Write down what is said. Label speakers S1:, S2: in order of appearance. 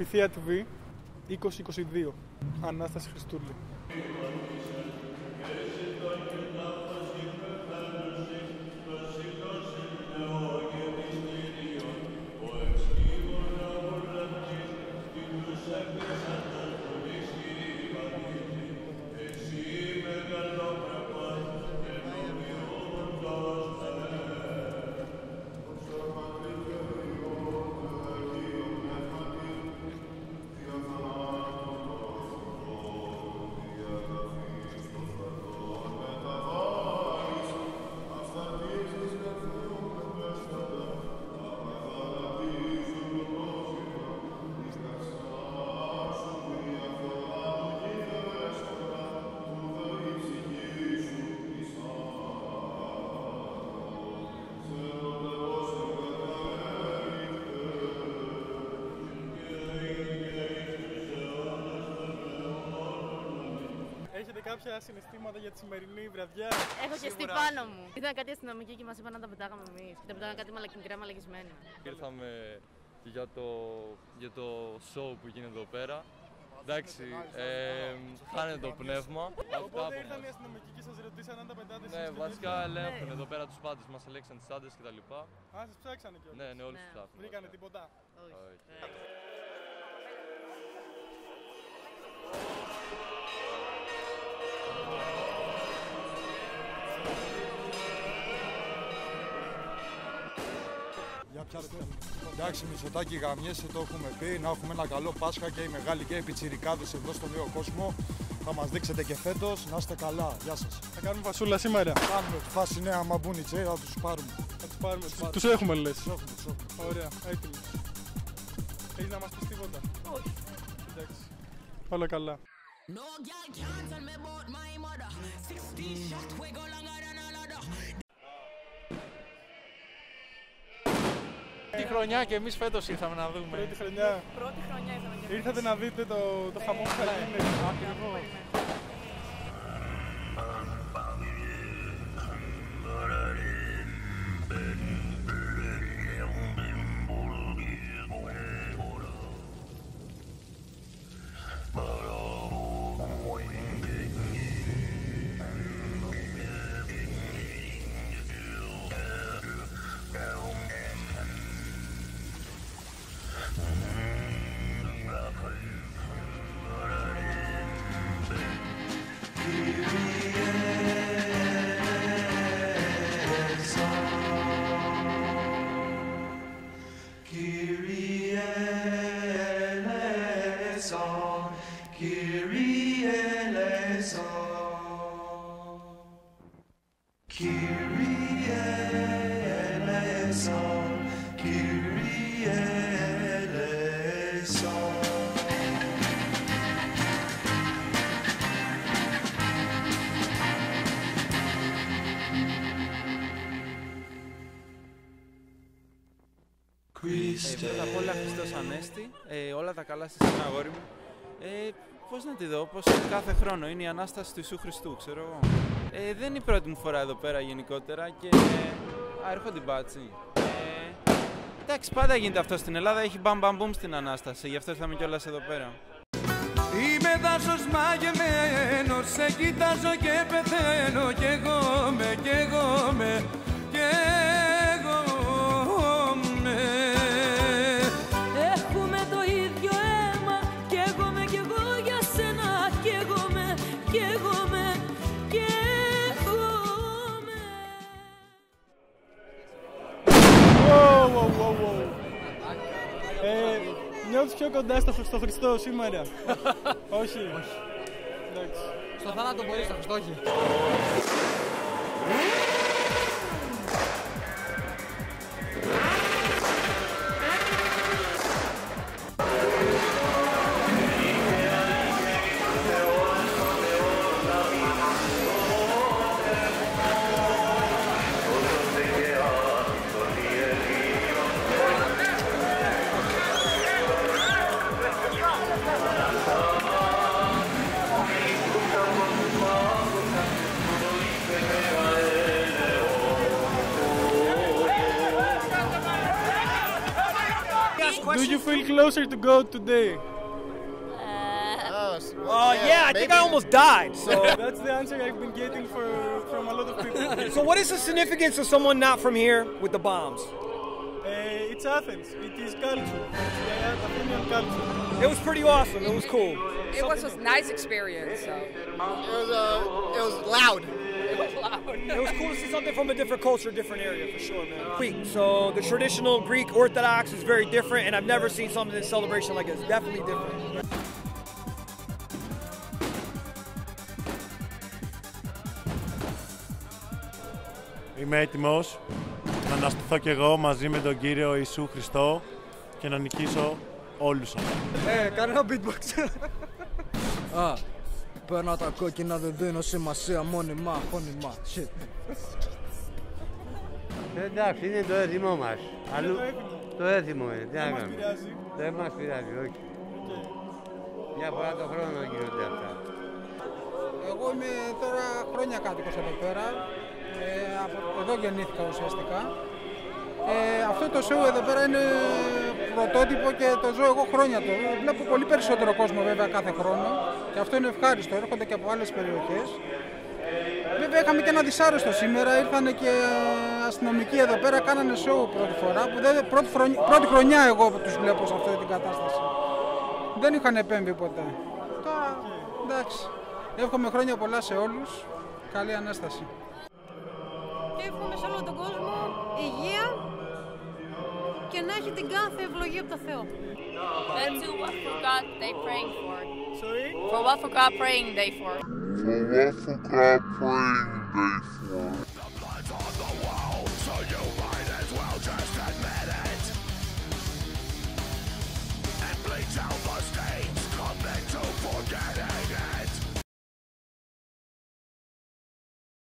S1: Pythia TV 2022. Ανάσταση Χριστούλη. Έχετε κάποια συναισθήματα για τη σημερινή βραδιά?
S2: Έχω και στη πάνω μου. Ήταν κάτι αστυνομικοί και μας είπαν να τα πετάγαμε εμείς. Και τα πετάγαμε κάτι μικρά μαλακισμένα.
S3: Ήρθαμε για το show που γίνεται εδώ πέρα. Εντάξει, χάνεται το πνεύμα.
S1: Οπότε ήρθαν οι αστυνομικοί και σας ρωτήσαν αν τα πετάτε εσείς?
S3: Ναι, βασικά ελέγχουν εδώ πέρα τους πάντες, μας ελέγξαν τις άντρες κτλ.
S1: Α, σας ψάξανε κιόλας?
S3: Ναι, όλους τους ψάχνουν.
S1: Βρήκανε τίποτα?
S2: Όχι.
S4: Εντάξει, Μητσοτάκη, γαμιέσαι, το έχουμε πει. Να έχουμε ένα καλό Πάσχα και οι μεγάλοι και οι πιτσιρικάδες εδώ στο νέο κόσμο. Θα μας δείξετε και φέτος. Να είστε καλά. Γεια σας.
S1: Θα κάνουμε φασούλα σήμερα?
S4: Κάνουμε φάση νέα, άμα μπουν οι τσέοι, θα τους πάρουμε.
S1: Θα τους πάρουμε. Τους έχουμε, λες?
S4: Τους έχουμε.
S1: Ωραία, έτοιμοι. Έχεις να μας πεις τίποτα?
S2: Όχι.
S1: Εντάξει. Όλα καλά.
S5: Πρώτη χρονιά και εμείς φέτος ήρθαμε να δούμε.
S1: Πρώτη χρονιά.
S2: Πρώτη χρονιά ήρθαμε και εμείς.
S1: Ήρθατε να δείτε το χαμό που θα γίνει?
S5: Ακριβώς. Πρώτα απ' όλα Χριστός Ανέστη, όλα τα καλά σας είναι, αγόρι μου. Πώς να τη δω, πως κάθε χρόνο είναι η Ανάσταση του Ιησού Χριστού, ξέρω εγώ. Δεν είναι η πρώτη μου φορά εδώ πέρα γενικότερα και έρχονται την μπάτσι. Εντάξει, πάντα γίνεται αυτό στην Ελλάδα, έχει μπαμ μπαμ μπουμ στην Ανάσταση, γι' αυτό ήρθαμε κιόλας εδώ πέρα.
S6: Είμαι δάσος μαγεμένος, σε κοιτάζω και πεθαίνω κι εγώ με.
S7: Έχουμε το ίδιο αίμα κι εγώ για σένα κι εγώ με.
S1: Νιώθεις πιο κοντά στο Χριστό σήμερα? Όχι. Εντάξει.
S5: Στο θάνατο μπορεί, στο Χριστό όχι.
S1: Do you feel closer to God today?
S8: Yeah, I think I almost died. So
S1: That's the answer I've been getting from a lot of people.
S8: so what is the significance of someone not from here with the bombs?
S1: It's Athens. It is culture. It's the Athenian culture.
S8: It was pretty awesome. It was cool.
S9: It was a nice experience. So.
S10: It was loud.
S8: It was cool to see something from a different culture, different area, for sure, man. Greek. So the traditional Greek Orthodox is very different, and I've never seen something in celebration like this. Definitely different.
S11: Είμαι έτοιμος να αναστηθώ κι εγώ μαζί με τον Κύριο Ιησού Χριστό και να νικήσω όλους σας.
S10: Κανένα beatbox.
S12: Παίρνω τα κόκκινα, δεν δίνω σημασία, μόνιμα. Shit.
S13: Εντάξει, είναι το έθιμο μας. Αλλού το έθιμο είναι. Τι να κάνουμε. Δεν μας πειράζει, όχι. Μια φορά το χρόνο γίνονται αυτά.
S14: Εγώ είμαι τώρα χρόνια κάτοικος εδώ πέρα. Εδώ γεννήθηκα ουσιαστικά. Αυτό το show εδώ πέρα είναι πρωτότυπο και το ζω εγώ χρόνια τώρα. Βλέπω πολύ περισσότερο κόσμο βέβαια κάθε χρόνο και αυτό είναι ευχάριστο, έρχονται και από άλλες περιοχές. Βέβαια είχαμε και ένα δυσάρεστο σήμερα, ήρθαν και αστυνομικοί εδώ πέρα, κάνανε show πρώτη φορά, που πρώτη χρονιά εγώ τους βλέπω σε αυτή την κατάσταση. Δεν είχαν επέμβει ποτέ. Τώρα εντάξει, εύχομαι χρόνια πολλά σε όλους, καλή Ανάσταση.
S15: Και εύχομαι σε όλο τον κόσμο υγεία και να έχει την κάθε ευλογία από το Θεό.
S2: And to what for God they praying for.
S1: Sorry?
S2: For what for God praying they for.
S16: For what for God praying they for.